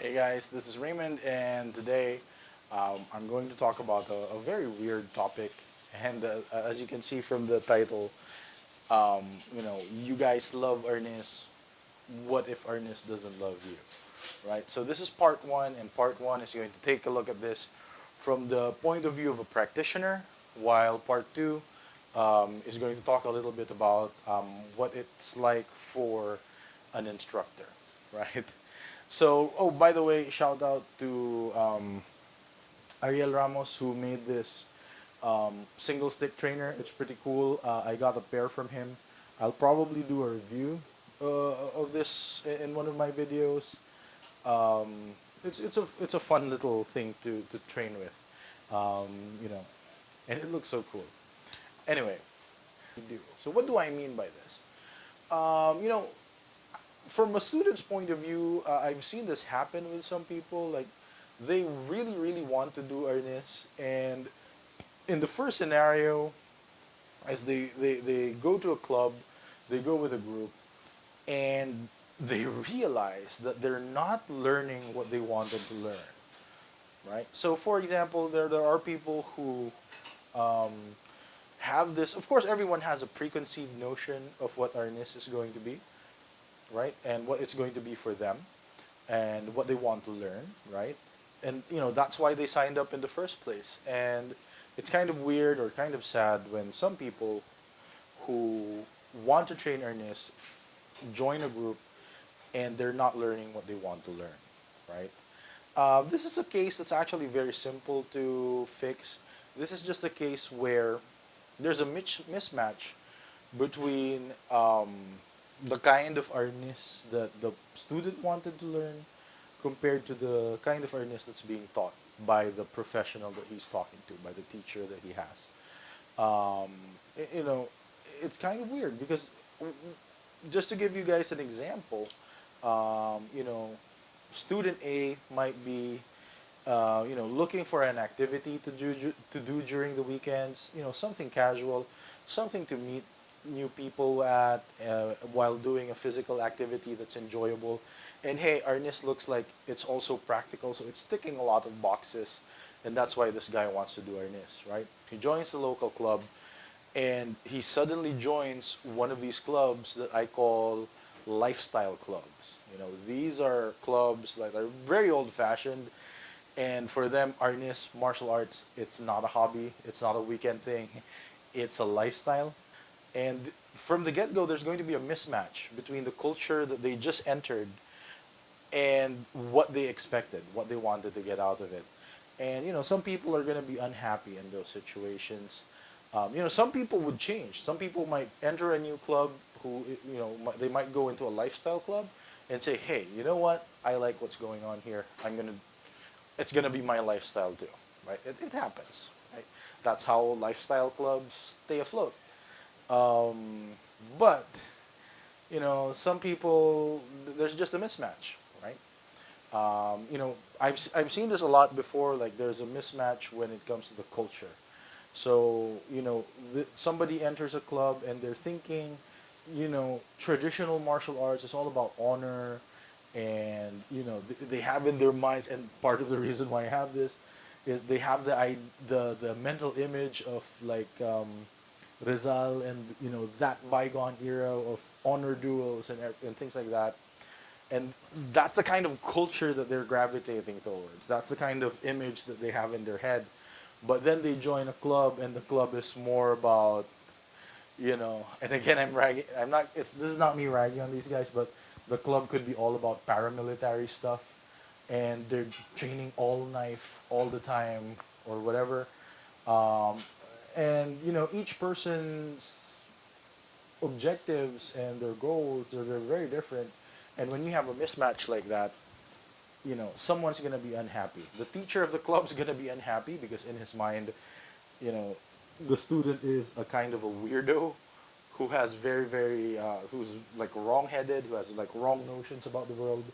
Hey guys, this is Raymond, and today I'm going to talk about a very weird topic. And as you can see from the title, you guys love Arnis. What if Arnis doesn't love you? Right? So this is part one, and part one is going to take a look at this from the point of view of a practitioner, while part two is going to talk a little bit about what it's like for an instructor, right? So, oh, by the way, shout out to Ariel Ramos who made this single stick trainer. It's pretty cool. I got a pair from him. I'll probably do a review of this in one of my videos. It's a fun little thing to train with, um, you know, and it looks so cool. Anyway, so what do I mean by this? Um, you know, from a student's point of view, I've seen this happen with some people. Like, they really, really want to do earnest, and in the first scenario, as they go to a club, they go with a group, and they realize that they're not learning what they wanted to learn, right? So, for example, there are people who um, have this. Of course, everyone has a preconceived notion of what earnest is going to be, right? And what it's going to be for them and what they want to learn, right? And that's why they signed up in the first place. And it's kind of weird or kind of sad when some people who want to train earnest join a group and they're not learning what they want to learn, right? This is a case that's actually very simple to fix. This is just a case where there's a mismatch between the kind of earnest that the student wanted to learn compared to the kind of earnest that's being taught by the professional that he's talking to, by the teacher that he has. Um, y- you know, it's kind of weird because just to give you guys an example, um, you know, student A might be looking for an activity to do during the weekends. Something casual, something to meet new people at while doing a physical activity that's enjoyable. And hey, Arnis looks like it's also practical, so it's ticking a lot of boxes, and that's why this guy wants to do Arnis, right? He joins the local club, and he suddenly joins one of these clubs that I call lifestyle clubs. These are clubs that are very old-fashioned, and for them, Arnis martial arts, it's not a hobby, it's not a weekend thing, it's a lifestyle. And from the get-go, there's going to be a mismatch between the culture that they just entered and what they expected, what they wanted to get out of it. And some people are going to be unhappy in those situations. Some people would change. Some people might enter a new club who, they might go into a lifestyle club and say, hey, you know what? I like what's going on here. It's gonna be my lifestyle too, right? It happens, right? That's how lifestyle clubs stay afloat. Um, but some people, there's just a mismatch, right? I've seen this a lot before. Like, there's a mismatch when it comes to the culture. So somebody enters a club and they're thinking, traditional martial arts is all about honor, and they have in their minds. And part of the reason why I have this is they have the mental image of, like, Rizal, and that bygone era of honor duels and things like that. And that's the kind of culture that they're gravitating towards. That's the kind of image that they have in their head. But then they join a club, and the club is more about, and again, I'm ragging. I'm not. This is not me ragging on these guys, but the club could be all about paramilitary stuff, and they're training all knife all the time or whatever. Um, and each person's objectives and their goals are they're very different. And when you have a mismatch like that, someone's gonna be unhappy. The teacher of the club's gonna be unhappy because in his mind, you know, the student is a kind of a weirdo who has who's like wrong-headed, who has like wrong notions about the world.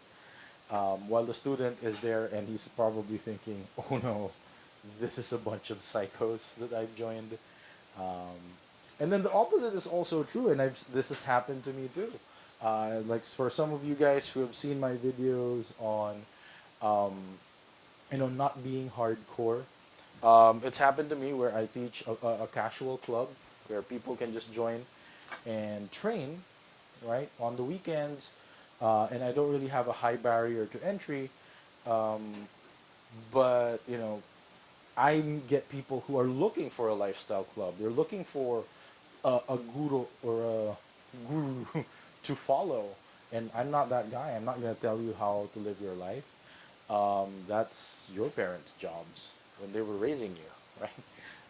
While the student is there and he's probably thinking, "Oh no, this is a bunch of psychos that I've joined." Um, and then the opposite is also true, and this has happened to me too. Like, for some of you guys who have seen my videos on Not being hardcore. It's happened to me where I teach a casual club where people can just join and train, right, on the weekends, and I don't really have a high barrier to entry. Um, but I get people who are looking for a lifestyle club. They're looking for a guru or a guru to follow, and I'm not that guy. I'm not gonna tell you how to live your life. That's your parents' jobs when they were raising you, right?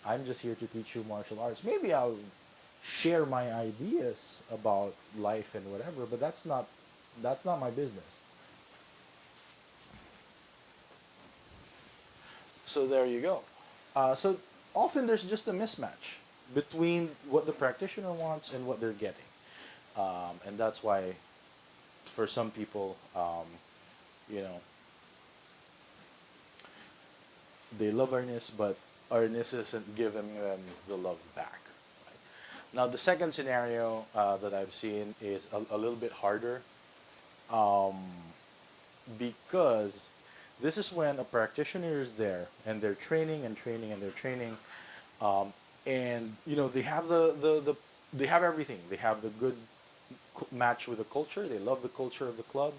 I'm just here to teach you martial arts. Maybe I'll share my ideas about life and whatever, but that's not my business. So there you go. So often there's just a mismatch between what the practitioner wants and what they're getting, and that's why for some people, you know, they love Arnis, but Arnis isn't giving them the love back. Right? Now, the second scenario that I've seen is a little bit harder um, because this is when a practitioner is there and they're training and training and they're training, um, and they have they have everything. They have the good match with the culture. They love the culture of the club.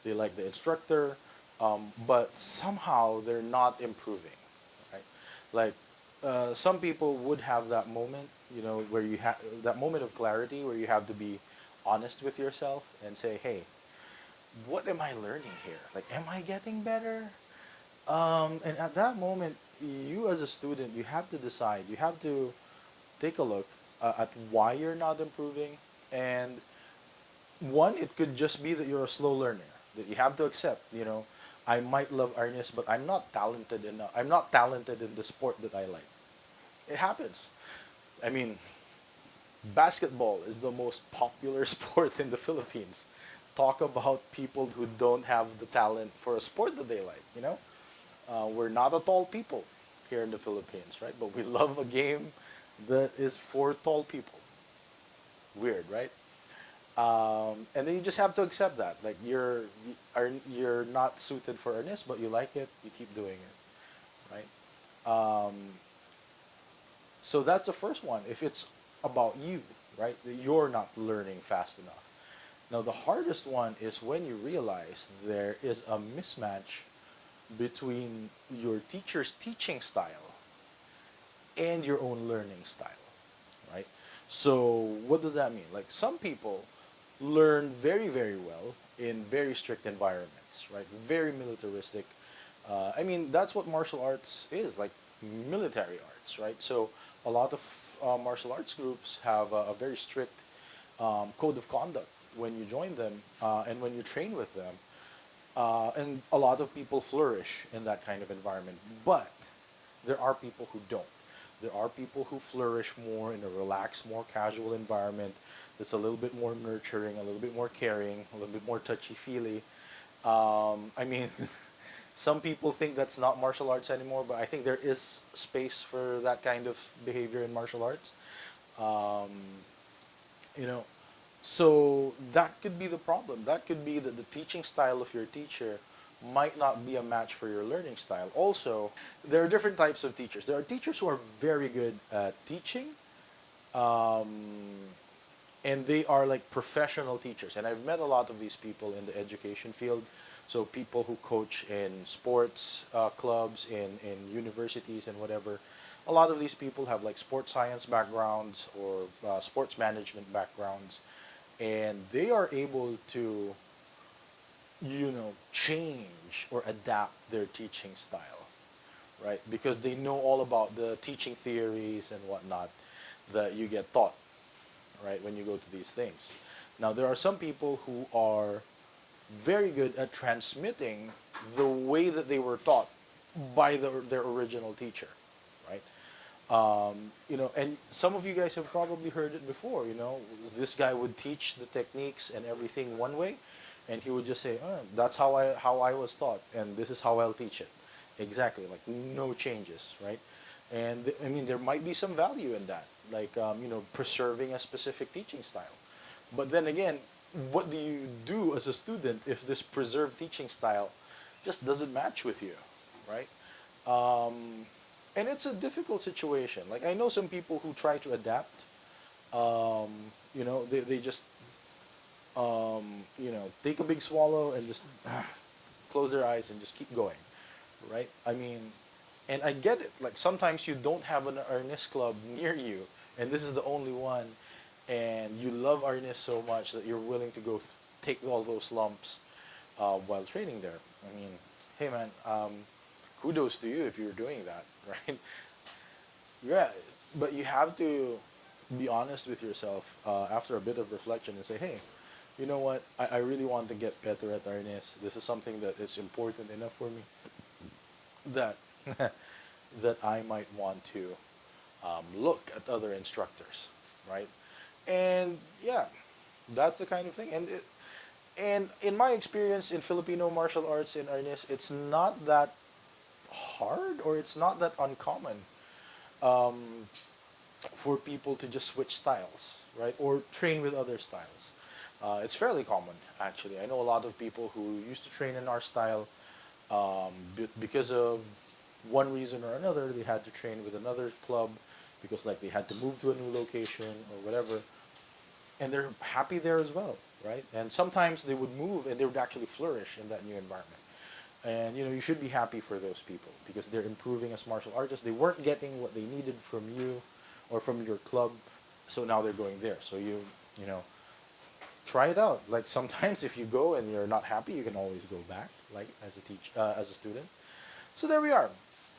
They like the instructor, but somehow they're not improving, right? Like some people would have that moment, where you have that moment of clarity where you have to be honest with yourself and say, "Hey, what am I learning here? Like, am I getting better?" And at that moment, you as a student, you have to decide. You have to take a look at why you're not improving, and one, it could just be that you're a slow learner. That you have to accept. I might love Arnis, but I'm not talented enough. I'm not talented in the sport that I like. It happens. I mean, basketball is the most popular sport in the Philippines. Talk about people who don't have the talent for a sport that they like. We're not a tall people here in the Philippines, right? But we love a game that is for tall people. Weird, right? And then you just have to accept that. Like you're not suited for earnest, but you like it. You keep doing it, right? Um, so that's the first one. If it's about you, right, that you're not learning fast enough. Now the hardest one is when you realize there is a mismatch between your teacher's teaching style and your own learning style, right? So what does that mean? Like some people learn very, very well in very strict environments, right? Very militaristic. I mean, that's what martial arts is, like military arts, right? So a lot of martial arts groups have a very strict code of conduct when you join them and when you train with them. And a lot of people flourish in that kind of environment. But there are people who don't. There are people who flourish more in a relaxed, more casual environment that's a little bit more nurturing, a little bit more caring, a little bit more touchy-feely. I mean, some people think that's not martial arts anymore, but I think there is space for that kind of behavior in martial arts. Um, you know, so that could be the problem. That could be that the teaching style of your teacher might not be a match for your learning style. Also, there are different types of teachers. There are teachers who are very good at teaching, um, and they are like professional teachers. And I've met a lot of these people in the education field. So people who coach in sports clubs, in universities and whatever. A lot of these people have like sports science backgrounds or sports management backgrounds, and they are able to change or adapt their teaching style, right? Because they know all about the teaching theories and whatnot that you get taught, right, when you go to these things. Now, there are some people who are very good at transmitting the way that they were taught by their original teacher, right? And some of you guys have probably heard it before. This guy would teach the techniques and everything one way, and he would just say, oh, "That's how I was taught, and this is how I'll teach it." Exactly, like no changes, right? And I mean, there might be some value in that, like preserving a specific teaching style. But then again, what do you do as a student if this preserved teaching style just doesn't match with you, right? Um, and it's a difficult situation. Like I know some people who try to adapt. Um, they just take a big swallow and just close their eyes and just keep going, right? I mean, and I get it. Like sometimes you don't have an Arnis club near you, and this is the only one, and you love Arnis so much that you're willing to go take all those lumps while training there. I mean, hey man, kudos to you if you're doing that, right? Yeah, but you have to be honest with yourself after a bit of reflection and say, hey, you know what? I really want to get better at Arnis. This is something that is important enough for me that that I might want to look at other instructors, right? And yeah, that's the kind of thing. And in my experience in Filipino martial arts in Arnis, it's not that hard or it's not that uncommon um, for people to just switch styles, right? Or train with other styles. It's fairly common, actually. I know a lot of people who used to train in our style because of one reason or another, they had to train with another club because like they had to move to a new location or whatever, and they're happy there as well, right? And sometimes they would move and they would actually flourish in that new environment. And you should be happy for those people because they're improving as martial artists. They weren't getting what they needed from you or from your club, so now they're going there. So you know try it out. Like sometimes if you go and you're not happy, you can always go back, like as a student. So there we are.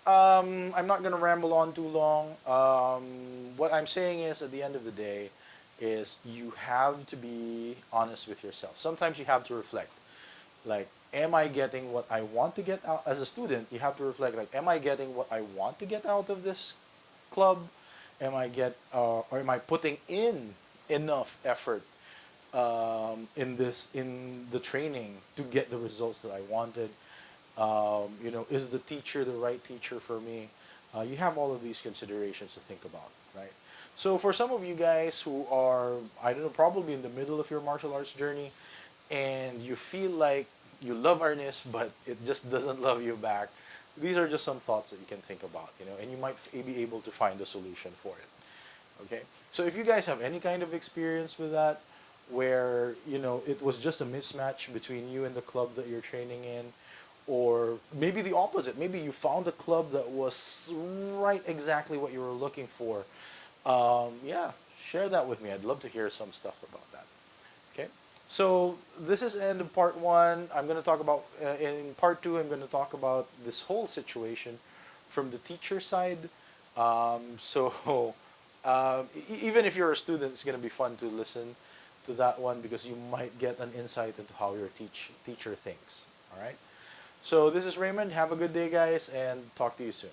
I'm not gonna ramble on too long. What I'm saying is, at the end of the day, is you have to be honest with yourself. Sometimes you have to reflect. Like, am I getting what I want to get out as a student? You have to reflect. Like, am I getting what I want to get out of this club? Or am I putting in enough effort in the training to get the results that I wanted? Is the teacher the right teacher for me? You have all of these considerations to think about, right? So for some of you guys who are, I don't know, probably in the middle of your martial arts journey, and you feel like you love Arnis, but it just doesn't love you back, these are just some thoughts that you can think about, and you might be able to find a solution for it. Okay, so if you guys have any kind of experience with that, where it was just a mismatch between you and the club that you're training in, or maybe the opposite, maybe you found a club that was right exactly what you were looking for. Yeah, share that with me. I'd love to hear some stuff about that. Okay, so this is the end of part one. I'm going to talk about in part two. I'm going to talk about this whole situation from the teacher side. So even if you're a student, it's going to be fun to listen to that one because you might get an insight into how your teacher thinks. All right. So this is Raymond. Have a good day, guys, and talk to you soon.